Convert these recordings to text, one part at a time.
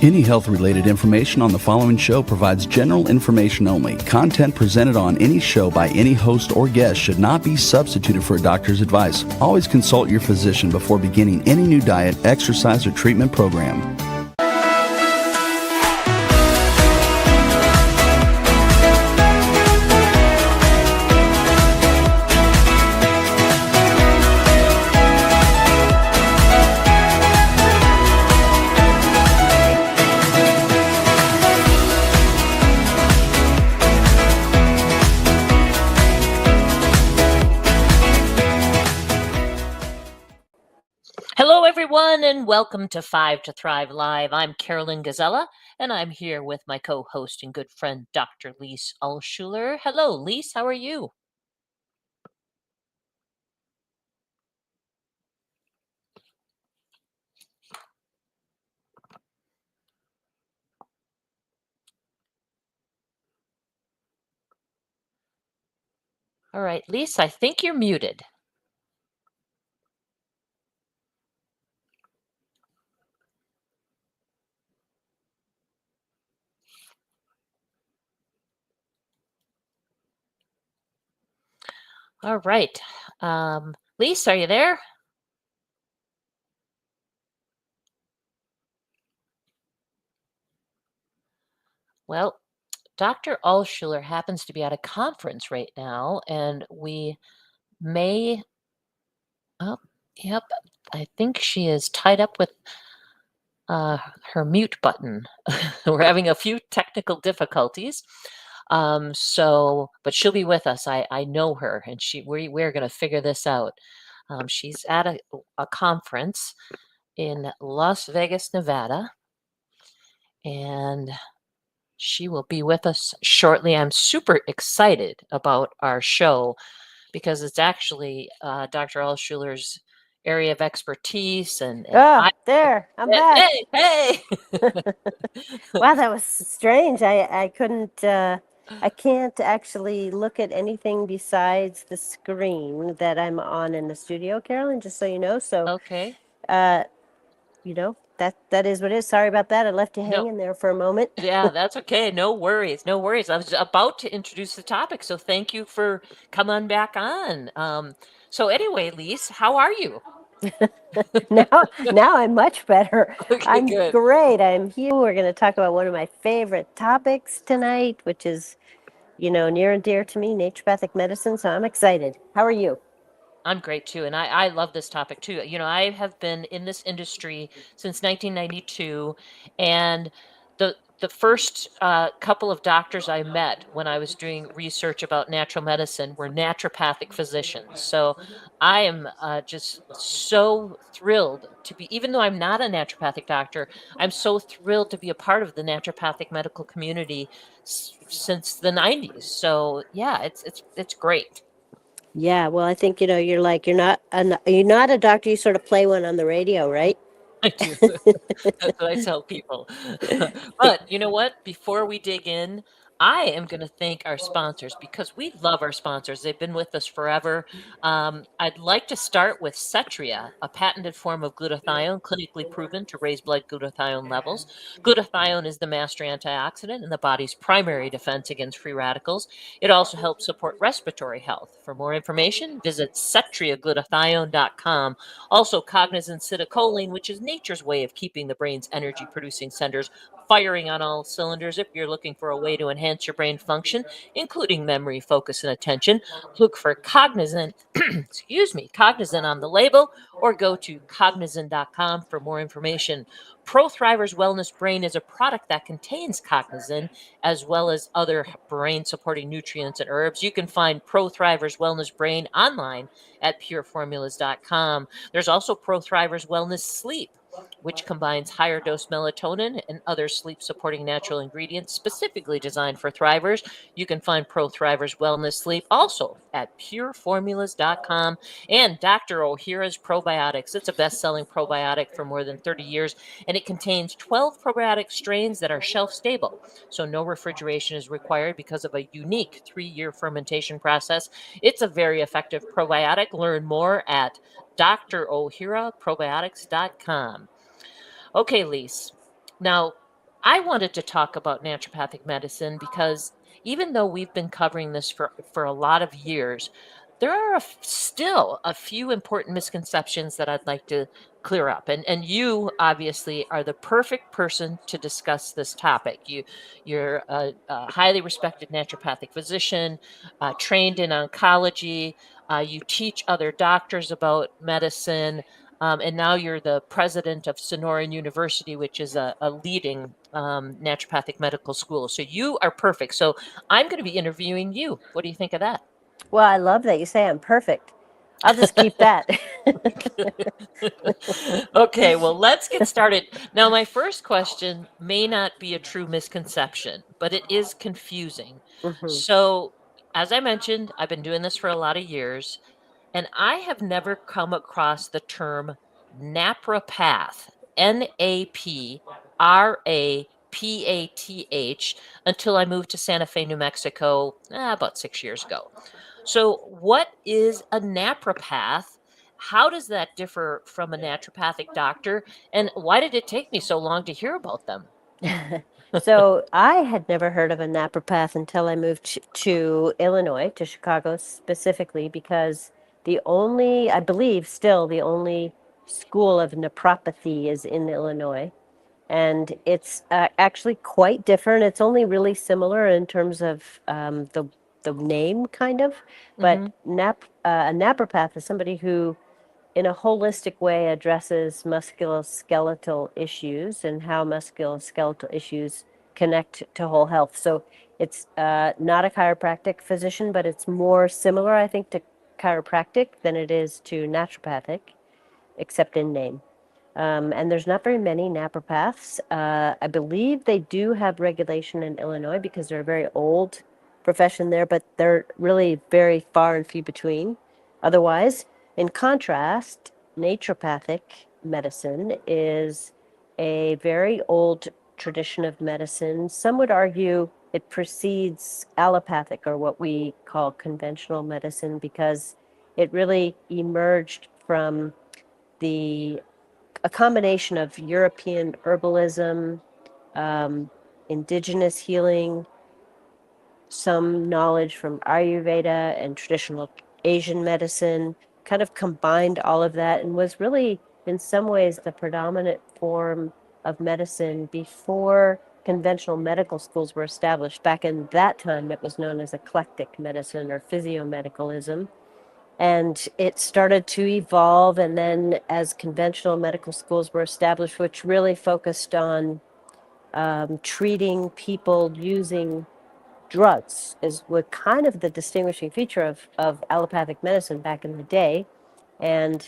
Any health-related information on the following show provides general information only. Content presented on any show by any host or guest should not be substituted for a doctor's advice. Always consult your physician before beginning any new diet, exercise, or treatment program. Hello, everyone, and welcome to 5 to Thrive Live. I'm Karolyn Gazella, and I'm here with my co-host and good friend, Dr. Lise Alschuler. Hello, Lise. How are you? All right, Lise, I think you're muted. All right. Lise, are you there? Well, Dr. Alschuler happens to be at a conference right now, and we may... Oh, yep. I think she is tied up with her mute button. We're having a few technical difficulties. But she'll be with us. I know her, and we're going to figure this out. She's at a conference in Las Vegas, Nevada, and she will be with us shortly. I'm super excited about our show because it's actually Dr. Alschuler's area of expertise. And I'm back. Hey! Wow, that was strange. I couldn't. I can't actually look at anything besides the screen that I'm on in the studio, Karolyn, just so you know. So, okay. You know, that is what it is. Sorry about that. I left you hanging there for a moment. Yeah, that's okay. No worries. No worries. I was about to introduce the topic, so thank you for coming back on. So anyway, Lise, how are you? Now I'm much better. Okay, I'm good. Great. I'm here. We're going to talk about one of my favorite topics tonight, which is, near and dear to me, naturopathic medicine. So I'm excited. How are you? I'm great too, and I love this topic too. I have been in this industry since 1992, and the first couple of doctors I met when I was doing research about natural medicine were naturopathic physicians. So I am just so thrilled to be, even though I'm not a naturopathic doctor, I'm so thrilled to be a part of the naturopathic medical community since the 90s. So yeah, it's great. Yeah, well, I think, you're not a doctor, you sort of play one on the radio, right? I do. That's what I tell people. But you know what? Before we dig in, I am going to thank our sponsors because we love our sponsors. They've been with us forever. I'd like to start with Cetria, a patented form of glutathione, clinically proven to raise blood glutathione levels. Glutathione is the master antioxidant and the body's primary defense against free radicals. It also helps support respiratory health. For more information, visit cetriaglutathione.com. Also, cognizant citicoline, which is nature's way of keeping the brain's energy-producing centers firing on all cylinders. If you're looking for a way to enhance your brain function, including memory, focus, and attention, look for Cognizant, Cognizant on the label, or go to cognizant.com for more information. ProThrivers Wellness Brain is a product that contains Cognizant as well as other brain-supporting nutrients and herbs. You can find ProThrivers Wellness Brain online at pureformulas.com. There's also ProThrivers Wellness Sleep, which combines higher dose melatonin and other sleep supporting natural ingredients specifically designed for thrivers. You can find ProThrivers Wellness Sleep also at pureformulas.com. And Dr. Ohhira's Probiotics. It's a best-selling probiotic for more than 30 years, and it contains 12 probiotic strains that are shelf-stable, so no refrigeration is required because of a unique 3-year fermentation process. It's a very effective probiotic. Learn more at DrOhhiraProbiotics.com. Okay, Lise. Now, I wanted to talk about naturopathic medicine because even though we've been covering this for a lot of years, there are still a few important misconceptions that I'd like to clear up. And you obviously are the perfect person to discuss this topic. You're a highly respected naturopathic physician, trained in oncology. You teach other doctors about medicine. And now you're the president of Sonoran University, which is a leading naturopathic medical school. So you are perfect. So I'm going to be interviewing you. What do you think of that? Well, I love that you say I'm perfect. I'll just keep that. Okay, well, let's get started. Now, my first question may not be a true misconception, but it is confusing. Mhm. So, as I mentioned, I've been doing this for a lot of years. And I have never come across the term napropath, Naprapath, until I moved to Santa Fe, New Mexico, about 6 years ago. So, what is a napropath? How does that differ from a naturopathic doctor? And why did it take me so long to hear about them? So I had never heard of a naturopath until I moved to Illinois, to Chicago specifically, because I believe still the only school of naturopathy is in Illinois. And it's actually quite different. It's only really similar in terms of the name, kind of. But Hmm. a naturopath is somebody who in a holistic way addresses musculoskeletal issues and how musculoskeletal issues connect to whole health. So it's not a chiropractic physician, but it's more similar, I think, to chiropractic than it is to naturopathic, except in name. And there's not very many naturopaths. I believe they do have regulation in Illinois because they're a very old profession there, but they're really very far and few between. Otherwise, in contrast, naturopathic medicine is a very old tradition of medicine. Some would argue it precedes allopathic, or what we call conventional medicine, because it really emerged from the a combination of European herbalism, um, indigenous healing, some knowledge from Ayurveda and traditional Asian medicine, kind of combined all of that and was really, in some ways, the predominant form of medicine before conventional medical schools were established. Back in that time, it was known as eclectic medicine or physiomedicalism. And it started to evolve, and then as conventional medical schools were established, which really focused on treating people using drugs, is what kind of the distinguishing feature of allopathic medicine back in the day. And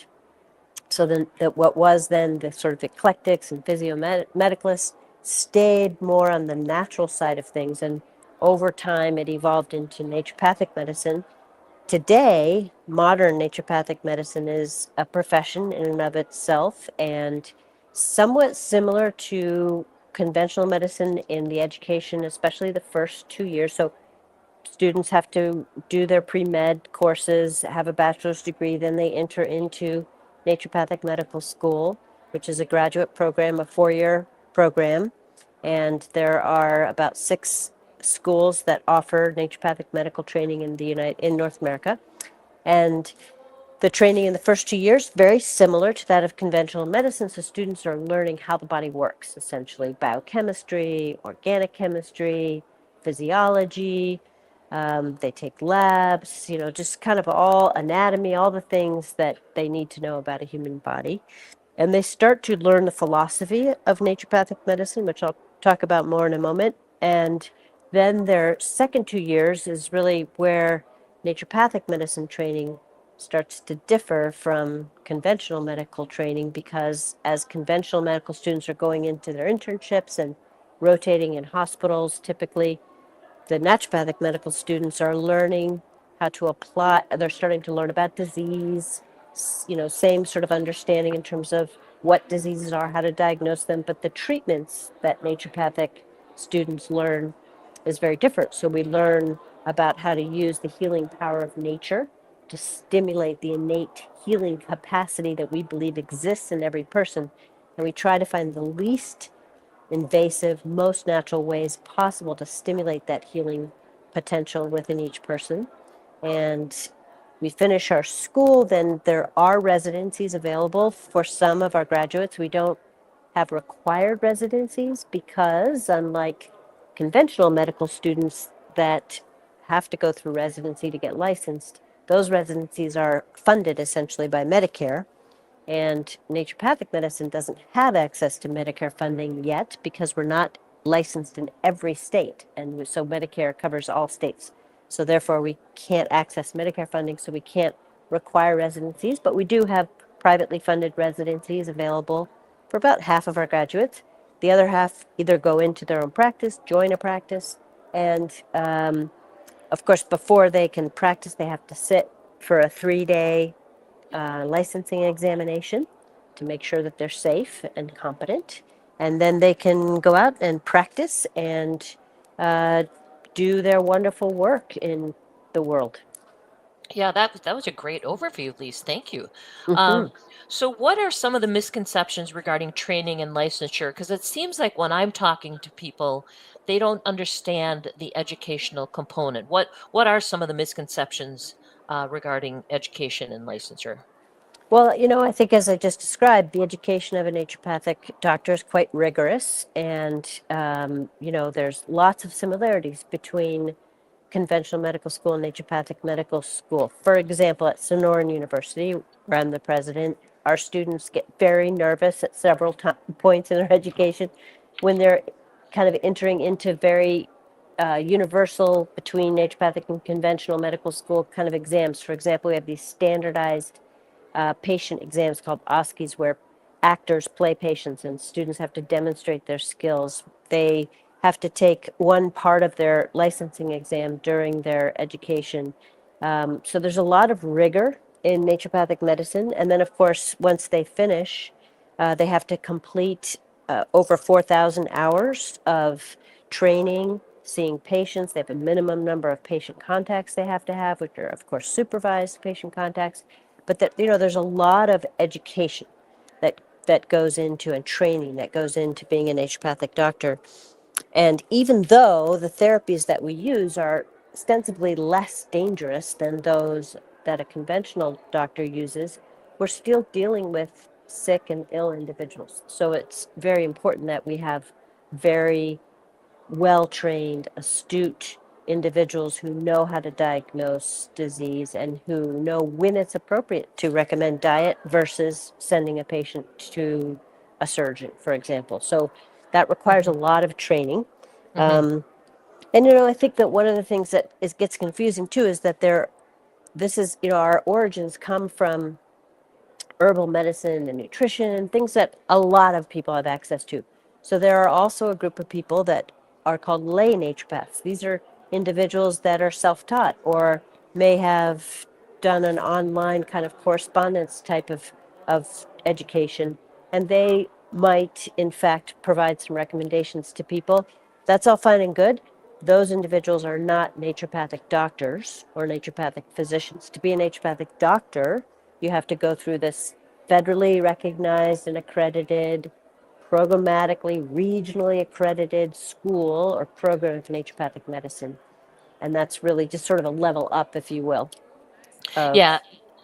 so then that what was then the sort of eclectics and physiomedicalists stayed more on the natural side of things, and over time it evolved into naturopathic medicine. Today, modern naturopathic medicine is a profession in and of itself and somewhat similar to conventional medicine in the education, especially the first 2 years. So students have to do their pre-med courses, have a bachelor's degree, then they enter into naturopathic medical school, which is a graduate program, a 4-year program. And there are about 6 schools that offer naturopathic medical training in North America. And the training in the first 2 years, very similar to that of conventional medicine. So students are learning how the body works, essentially biochemistry, organic chemistry, physiology. They take labs, just kind of all anatomy, all the things that they need to know about a human body. And they start to learn the philosophy of naturopathic medicine, which I'll talk about more in a moment. And then their second 2 years is really where naturopathic medicine training starts to differ from conventional medical training, because as conventional medical students are going into their internships and rotating in hospitals, typically the naturopathic medical students are learning how to apply, they're starting to learn about disease, same sort of understanding in terms of what diseases are, how to diagnose them, but the treatments that naturopathic students learn is very different. So we learn about how to use the healing power of nature to stimulate the innate healing capacity that we believe exists in every person. And we try to find the least invasive, most natural ways possible to stimulate that healing potential within each person. And we finish our school, then there are residencies available for some of our graduates. We don't have required residencies because, unlike conventional medical students that have to go through residency to get licensed, those residencies are funded essentially by Medicare. And naturopathic medicine doesn't have access to Medicare funding yet because we're not licensed in every state. And so Medicare covers all states. So therefore, we can't access Medicare funding, so we can't require residencies. But we do have privately funded residencies available for about half of our graduates. The other half either go into their own practice, join a practice, and of course, before they can practice, they have to sit for a 3-day licensing examination to make sure that they're safe and competent. And then they can go out and practice and do their wonderful work in the world. Yeah, that was a great overview, Lise. Thank you. So what are some of the misconceptions regarding training and licensure? Because it seems like when I'm talking to people, they don't understand the educational component. What are some of the misconceptions regarding education and licensure? Well, I think as I just described, the education of a naturopathic doctor is quite rigorous, and there's lots of similarities between conventional medical school and naturopathic medical school. For example, at Sonoran University, where I'm the president, our students get very nervous at several points in their education when they're kind of entering into very universal between naturopathic and conventional medical school kind of exams. For example, we have these standardized patient exams called OSCEs, where actors play patients and students have to demonstrate their skills. They have to take one part of their licensing exam during their education. So there's a lot of rigor in naturopathic medicine. And then, of course, once they finish, they have to complete over 4,000 hours of training, seeing patients. They have a minimum number of patient contacts they have to have, which are, of course, supervised patient contacts. But that, there's a lot of education that goes into, and training that goes into being a naturopathic doctor. And even though the therapies that we use are ostensibly less dangerous than those that a conventional doctor uses, we're still dealing with sick and ill individuals. So it's very important that we have very well-trained, astute individuals who know how to diagnose disease and who know when it's appropriate to recommend diet versus sending a patient to a surgeon, for example. So that requires a lot of training. And I think that one of the things that gets confusing too is that this is, our origins come from herbal medicine and nutrition and things that a lot of people have access to. So there are also a group of people that are called lay naturopaths. These are individuals that are self-taught or may have done an online kind of correspondence type of education, and they might, in fact, provide some recommendations to people. That's all fine and good. Those individuals are not naturopathic doctors or naturopathic physicians. To be a naturopathic doctor, you have to go through this federally recognized and accredited, programmatically, regionally accredited school or program of naturopathic medicine. And that's really just sort of a level up, if you will, of Yeah,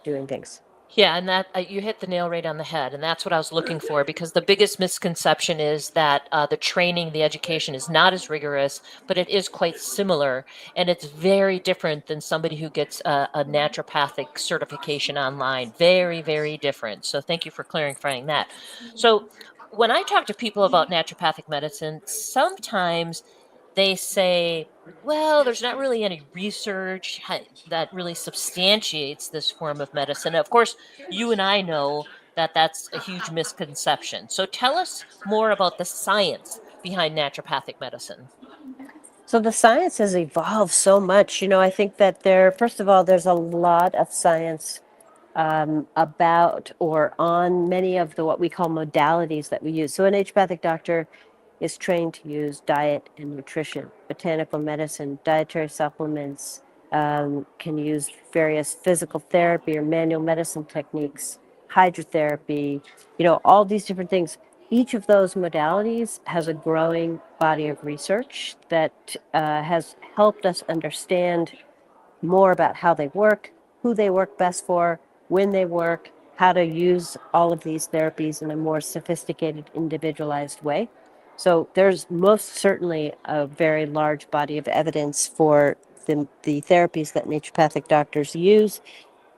doing things. Yeah, and that you hit the nail right on the head, and that's what I was looking for, because the biggest misconception is that the training, the education is not as rigorous, but it is quite similar, and it's very different than somebody who gets a naturopathic certification online. Very, very different. So thank you for clarifying that. So when I talk to people about naturopathic medicine, sometimes they say, well, there's not really any research that really substantiates this form of medicine. Of course, you and I know that that's a huge misconception. So tell us more about the science behind naturopathic medicine. So the science has evolved so much. I think that first of all, there's a lot of science about or on many of the what we call modalities that we use. So an naturopathic doctor is trained to use diet and nutrition, botanical medicine, dietary supplements, can use various physical therapy or manual medicine techniques, hydrotherapy, all these different things. each of those modalities has a growing body of research that has helped us understand more about how they work, who they work best for, when they work, how to use all of these therapies in a more sophisticated, individualized way. So there's most certainly a very large body of evidence for the therapies that naturopathic doctors use.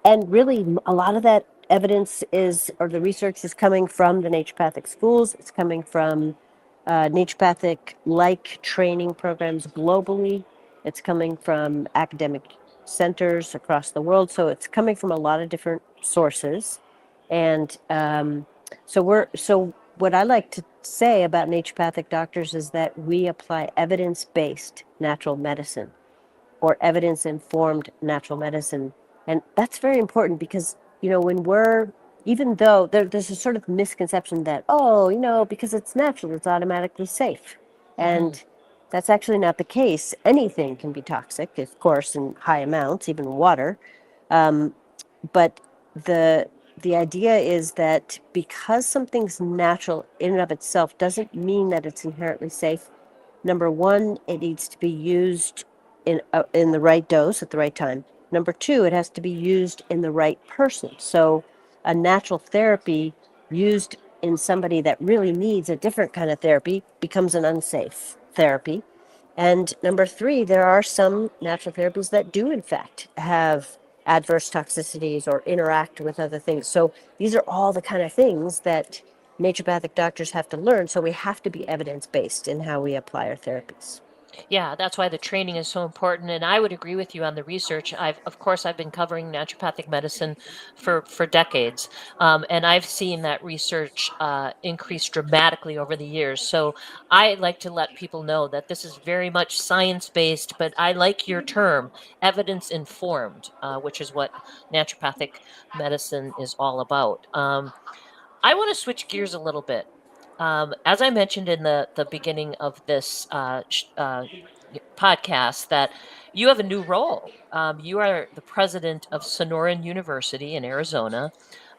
And really, a lot of that evidence is, or the research is coming from the naturopathic schools. It's coming from naturopathic-like training programs globally. It's coming from academic centers across the world. So it's coming from a lot of different sources. And so what I like to say about naturopathic doctors is that we apply evidence-based natural medicine or evidence informed natural medicine. And that's very important because, when even though there's a sort of misconception that, oh, because it's natural, it's automatically safe. And that's actually not the case. Anything can be toxic, of course, in high amounts, even water. But the idea is that because something's natural in and of itself doesn't mean that it's inherently safe. Number one, it needs to be used in the right dose at the right time. Number two, it has to be used in the right person. So a natural therapy used in somebody that really needs a different kind of therapy becomes an unsafe therapy. And number three, there are some natural therapies that do, in fact, have adverse toxicities or interact with other things. So these are all the kind of things that naturopathic doctors have to learn. So we have to be evidence-based in how we apply our therapies. Yeah, that's why the training is so important. And I would agree with you on the research. Of course, I've been covering naturopathic medicine for decades, and I've seen that research increase dramatically over the years. So I like to let people know that this is very much science-based, but I like your term, evidence-informed, which is what naturopathic medicine is all about. I want to switch gears a little bit. As I mentioned in the beginning of this podcast, that you have a new role. You are the president of Sonoran University in Arizona.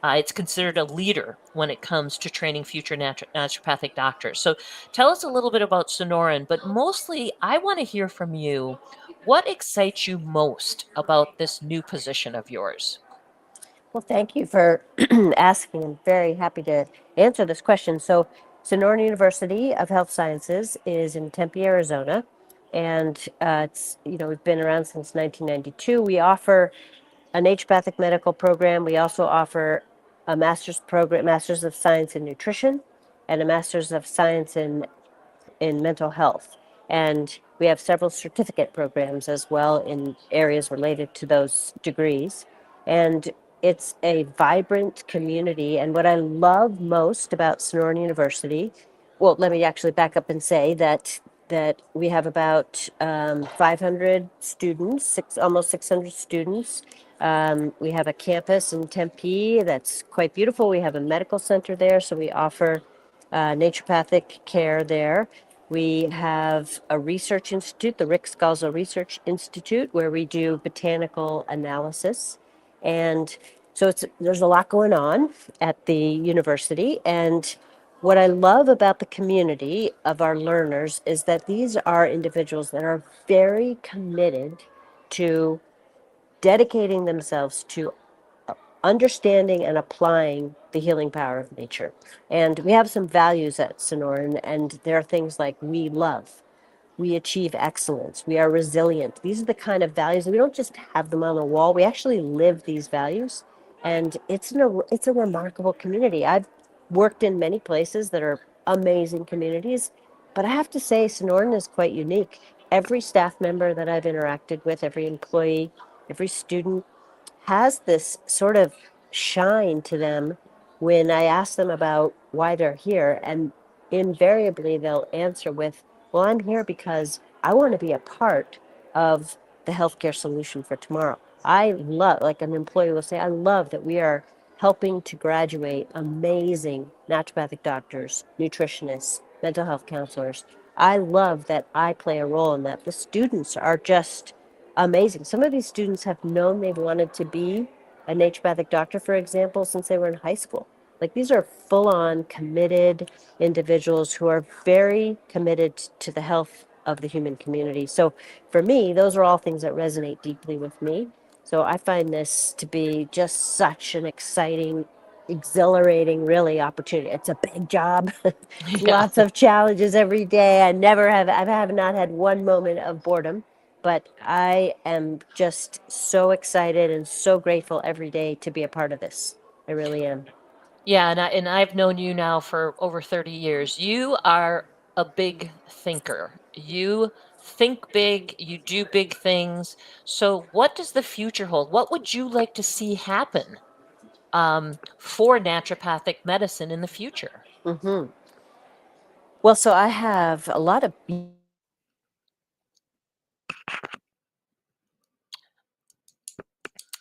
It's considered a leader when it comes to training future naturopathic doctors. So tell us a little bit about Sonoran, but mostly I want to hear from you. What excites you most about this new position of yours? Well, thank you for asking. I'm very happy to answer this question. So, Sonoran University of Health Sciences is in Tempe, Arizona, and we've been around since 1992. We offer a naturopathic medical program. We also offer a master's program, Master's of Science in Nutrition, and a Master's of Science in mental health. And we have several certificate programs as well in areas related to those degrees. And it's a vibrant community. And what I love most about Sonoran University, well, let me actually back up and say that we have about 500 students, almost 600 students. We have a campus in Tempe that's quite beautiful. We have a medical center there, so we offer naturopathic care there. We have a research institute, the Rick Scalzo Research Institute, where we do botanical analysis. And so there's a lot going on at the university. And what I love about the community of our learners is that these are individuals that are very committed to dedicating themselves to understanding and applying the healing power of nature. And we have some values at Sonoran, and there are things like we love, we achieve excellence, we are resilient. These are the kind of values, we don't just have them on the wall, we actually live these values. And it's a remarkable community. I've worked in many places that are amazing communities, but I have to say Sonoran is quite unique. Every staff member that I've interacted with, every employee, every student, has this sort of shine to them when I ask them about why they're here. And invariably, they'll answer with, well, I'm here because I want to be a part of the healthcare solution for tomorrow. I love, like an employee will say, I love that we are helping to graduate amazing naturopathic doctors, nutritionists, mental health counselors. I love that I play a role in that. The students are just amazing. Some of these students have known they've wanted to be a naturopathic doctor, for example, since they were in high school. Like these are full on committed individuals who are very committed to the health of the human community. So for me, those are all things that resonate deeply with me. So I find this to be just such an exciting, exhilarating, really opportunity. It's a big job. Yeah. Lots of challenges every day. I have not had one moment of boredom, but I am just so excited and so grateful every day to be a part of this. I really am. Yeah, and I've known you now for over 30 years. You are a big thinker. You think big, you do big things. So what does the future hold? What would you like to see happen for naturopathic medicine in the future? Hmm. Well, so I have a lot of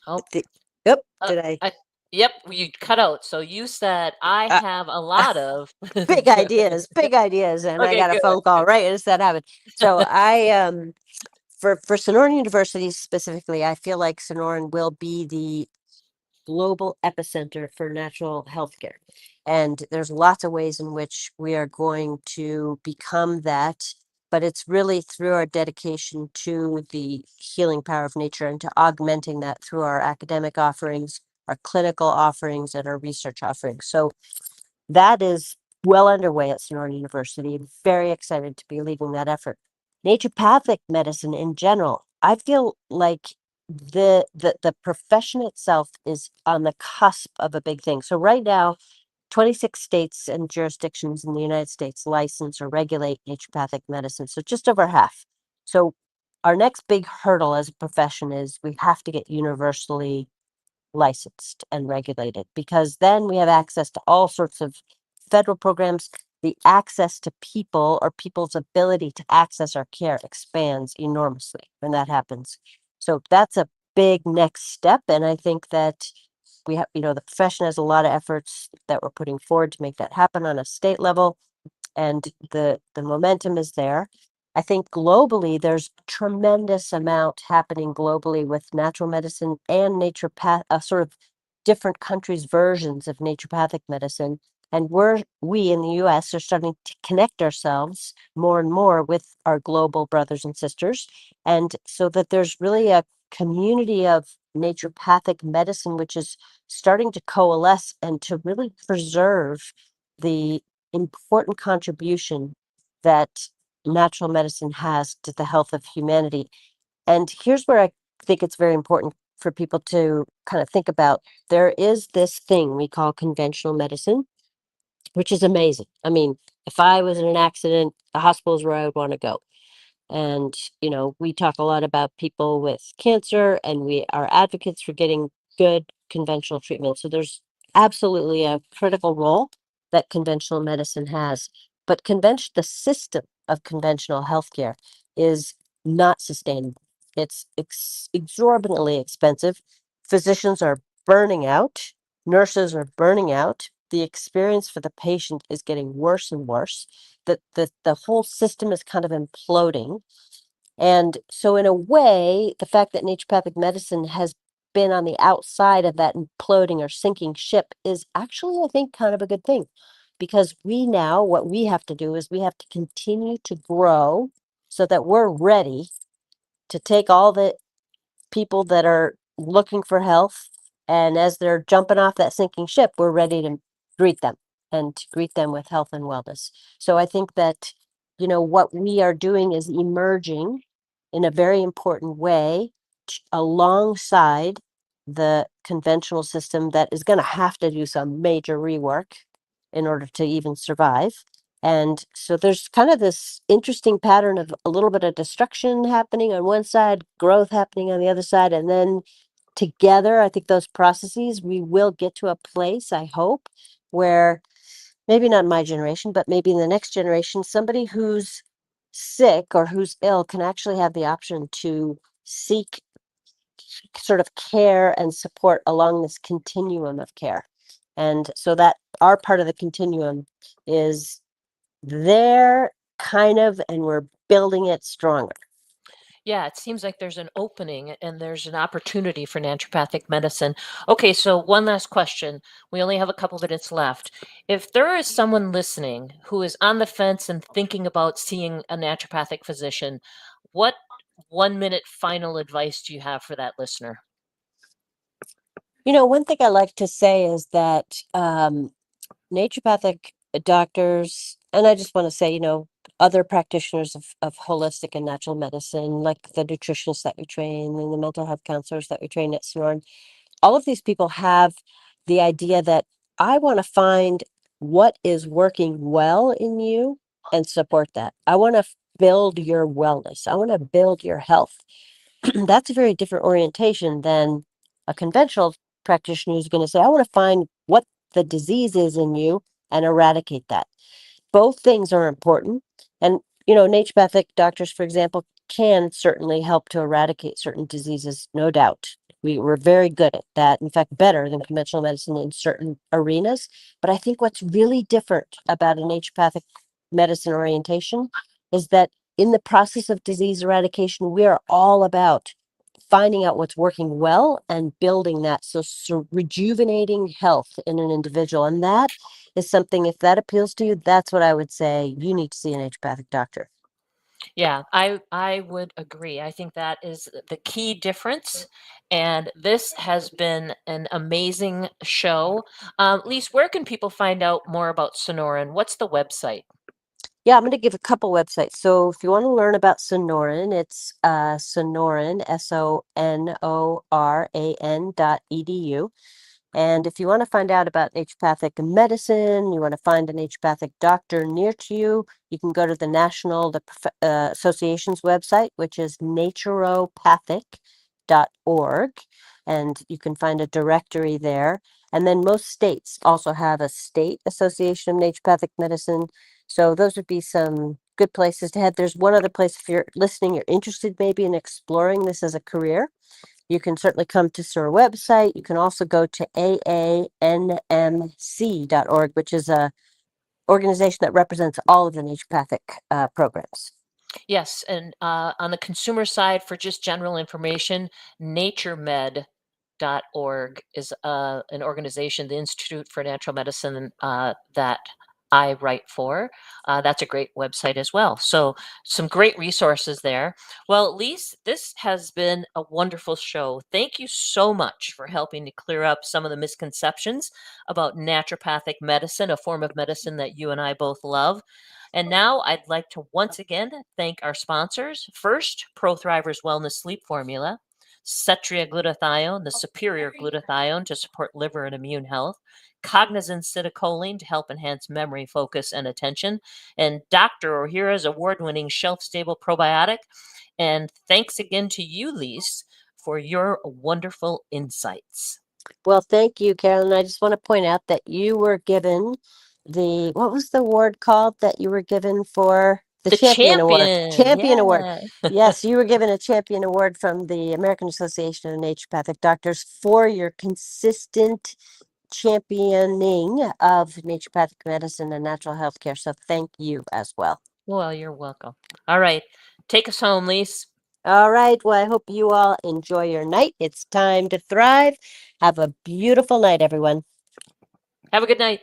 Oh, Yep, uh, did I? I, yep, you cut out. So you said I Uh, have a lot of. big ideas, and I Okay, got a good. phone call right as that happened. So for Sonoran University specifically, I feel like Sonoran will be the global epicenter for natural healthcare. And there's lots of ways in which we are going to become that, but it's really through our dedication to the healing power of nature and to augmenting that through our academic offerings, our clinical offerings, and our research offerings. So that is well underway at Sonoran University. Very excited to be leading that effort. Naturopathic medicine in general, I feel like the profession itself is on the cusp of a big thing. So right now, 26 states and jurisdictions in the United States license or regulate naturopathic medicine. So just over half. So our next big hurdle as a profession is we have to get universally licensed and regulated, because then we have access to all sorts of federal programs. The access to people or people's ability to access our care expands enormously when that happens. So that's a big next step. And I think that we have, the profession has a lot of efforts that we're putting forward to make that happen on a state level, and the momentum is there. I think globally there's tremendous amount happening globally with natural medicine and naturopath, sort of different countries' versions of naturopathic medicine. And we in the US are starting to connect ourselves more and more with our global brothers and sisters. And so that there's really a community of naturopathic medicine, which is starting to coalesce and to really preserve the important contribution that natural medicine has to the health of humanity. And here's where I think it's very important for people to kind of think about. There is this thing we call conventional medicine, which is amazing. I mean, if I was in an accident, the hospital is where I would want to go. And, we talk a lot about people with cancer, and we are advocates for getting good conventional treatment. So there's absolutely a critical role that conventional medicine has. But the system of conventional healthcare is not sustainable. It's exorbitantly expensive. Physicians are burning out, nurses are burning out. The experience for the patient is getting worse and worse. The whole system is kind of imploding. And so in a way, the fact that naturopathic medicine has been on the outside of that imploding or sinking ship is actually, I think, kind of a good thing. Because what we have to do is we have to continue to grow so that we're ready to take all the people that are looking for health. And as they're jumping off that sinking ship, we're ready to greet them and to greet them with health and wellness. So I think that, what we are doing is emerging in a very important way alongside the conventional system that is going to have to do some major rework in order to even survive. And so there's kind of this interesting pattern of a little bit of destruction happening on one side, growth happening on the other side. And then together, I think those processes, we will get to a place, I hope, where maybe not in my generation, but maybe in the next generation, somebody who's sick or who's ill can actually have the option to seek sort of care and support along this continuum of care. And so that our part of the continuum is there kind of, and we're building it stronger. Yeah, it seems like there's an opening and there's an opportunity for naturopathic medicine. Okay, so one last question. We only have a couple minutes left. If there is someone listening who is on the fence and thinking about seeing a naturopathic physician, what 1 minute final advice do you have for that listener? One thing I like to say is that naturopathic doctors, and I just want to say, other practitioners of holistic and natural medicine, like the nutritionists that we train and the mental health counselors that we train at Sonoran, all of these people have the idea that I want to find what is working well in you and support that. I want to build your wellness. I want to build your health. That's a very different orientation than a conventional practitioner who's going to say, I want to find what the disease is in you and eradicate that. Both things are important. And, naturopathic doctors, for example, can certainly help to eradicate certain diseases, no doubt. We're very good at that. In fact, better than conventional medicine in certain arenas. But I think what's really different about a naturopathic medicine orientation is that in the process of disease eradication, we are all about finding out what's working well and building that. So rejuvenating health in an individual. And that is something, if that appeals to you, that's what I would say. You need to see an naturopathic doctor. Yeah, I would agree. I think that is the key difference. And this has been an amazing show. Lise, where can people find out more about Sonoran? What's the website? Yeah, I'm going to give a couple websites. So if you want to learn about Sonoran, it's Sonoran, SONORAN.edu. And if you want to find out about naturopathic medicine, you want to find a naturopathic doctor near to you, you can go to the association's website, which is naturopathic.org, and you can find a directory there. And then most states also have a state association of naturopathic medicine. So those would be some good places to head. There's one other place, if you're listening, you're interested maybe in exploring this as a career. You can certainly come to our website. You can also go to aanmc.org, which is a organization that represents all of the naturopathic programs. Yes, and on the consumer side, for just general information, naturemed.org is an organization, the Institute for Natural Medicine, that I write for. That's a great website as well. So some great resources there. Well, Lise, this has been a wonderful show. Thank you so much for helping to clear up some of the misconceptions about naturopathic medicine, a form of medicine that you and I both love. And now I'd like to once again thank our sponsors. First, ProThrivers Wellness Sleep Formula, Cetria Glutathione, the superior glutathione to support liver and immune health, Cognizant Citicoline to help enhance memory, focus, and attention, and Dr. Ohhira's award-winning shelf-stable probiotic. And thanks again to you, Lise, for your wonderful insights. Well, thank you, Carolyn. I just want to point out that you were given what was the award called that you were given for the Champion Award? Champion Award. Yeah. Yes, you were given a Champion Award from the American Association of Naturopathic Doctors for your consistent championing of naturopathic medicine and natural health care. So thank you as well. Well, you're welcome. All right. Take us home, Lise. All right. Well, I hope you all enjoy your night. It's time to thrive. Have a beautiful night, everyone. Have a good night.